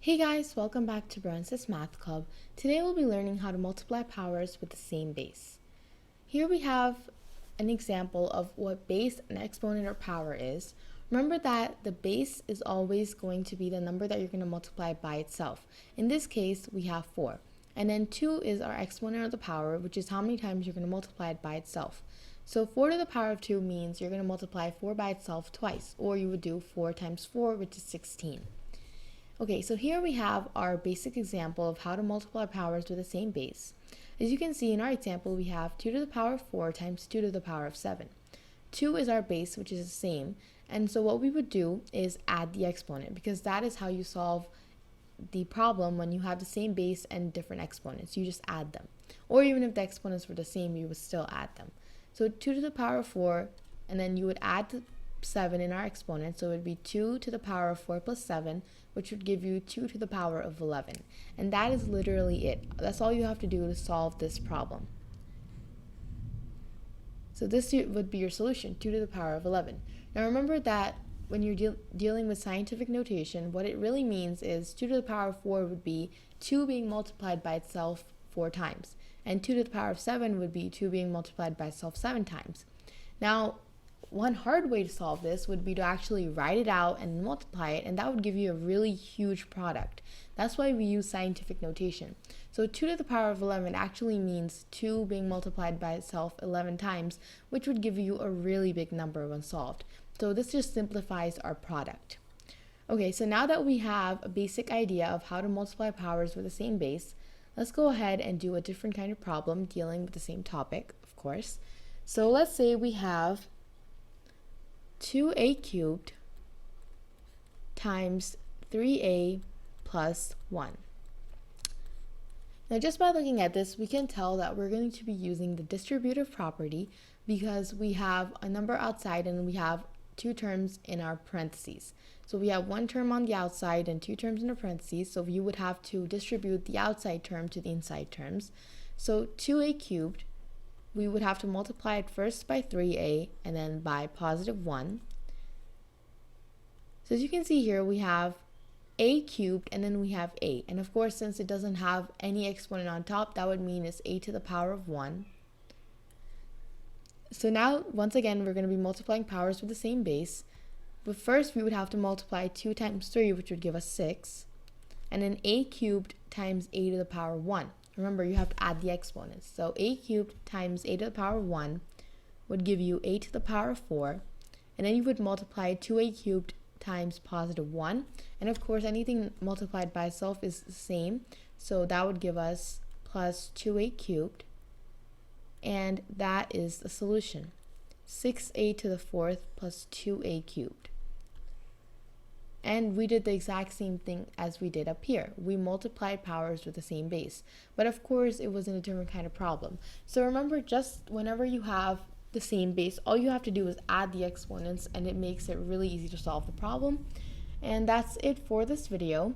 Hey guys, welcome back to Brance's Math Club. Today we'll be learning how to multiply powers with the same base. Here we have an example of what base, an exponent, or power is. Remember that the base is always going to be the number that you're going to multiply by itself. In this case, we have 4. And then 2 is our exponent or the power, which is how many times you're going to multiply it by itself. So 4 to the power of 2 means you're going to multiply 4 by itself twice, or you would do 4 times 4, which is 16. Okay, so here we have our basic example of how to multiply powers with the same base. As you can see in our example, we have 2 to the power of 4 times 2 to the power of 7. 2 is our base, which is the same, and so what we would do is add the exponent, because that is how you solve the problem when you have the same base and different exponents. You just add them. Or even if the exponents were the same, you would still add them. So 2 to the power of 4, and then you would add the 7 in our exponent, so it would be 2 to the power of 4 plus 7, which would give you 2 to the power of 11. And that is literally it. That's all you have to do to solve this problem. So this would be your solution, 2 to the power of 11. Now remember that when you're dealing with scientific notation, what it really means is 2 to the power of 4 would be 2 being multiplied by itself 4 times. And 2 to the power of 7 would be 2 being multiplied by itself 7 times. Now, one hard way to solve this would be to actually write it out and multiply it, and that would give you a really huge product. That's why we use scientific notation. So 2 to the power of 11 actually means 2 being multiplied by itself 11 times, which would give you a really big number when solved. So this just simplifies our product. Okay, so now that we have a basic idea of how to multiply powers with the same base, let's go ahead and do a different kind of problem dealing with the same topic, of course. So let's say we have 2a cubed times 3a plus 1. Now just by looking at this, we can tell that we're going to be using the distributive property because we have a number outside and we have 2 terms in our parentheses. So we have 1 term on the outside and 2 terms in the parentheses, so you would have to distribute the outside term to the inside terms. So 2a cubed, we would have to multiply it first by 3a and then by positive 1. So as you can see here, we have a cubed and then we have a. And of course, since it doesn't have any exponent on top, that would mean it's a to the power of 1. So now, once again, we're going to be multiplying powers with the same base. But first, we would have to multiply 2 times 3, which would give us 6. And then a cubed times a to the power 1. Remember, you have to add the exponents. So a cubed times a to the power 1 would give you a to the power of 4. And then you would multiply 2a cubed times positive 1. And of course, anything multiplied by itself is the same. So that would give us plus 2a cubed. And that is the solution. 6a to the 4th plus 2a cubed. And we did the exact same thing as we did up here. We multiplied powers with the same base. But of course, it was in a different kind of problem. So remember, just whenever you have the same base, all you have to do is add the exponents, and it makes it really easy to solve the problem. And that's it for this video.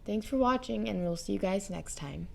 Thanks for watching, and we'll see you guys next time.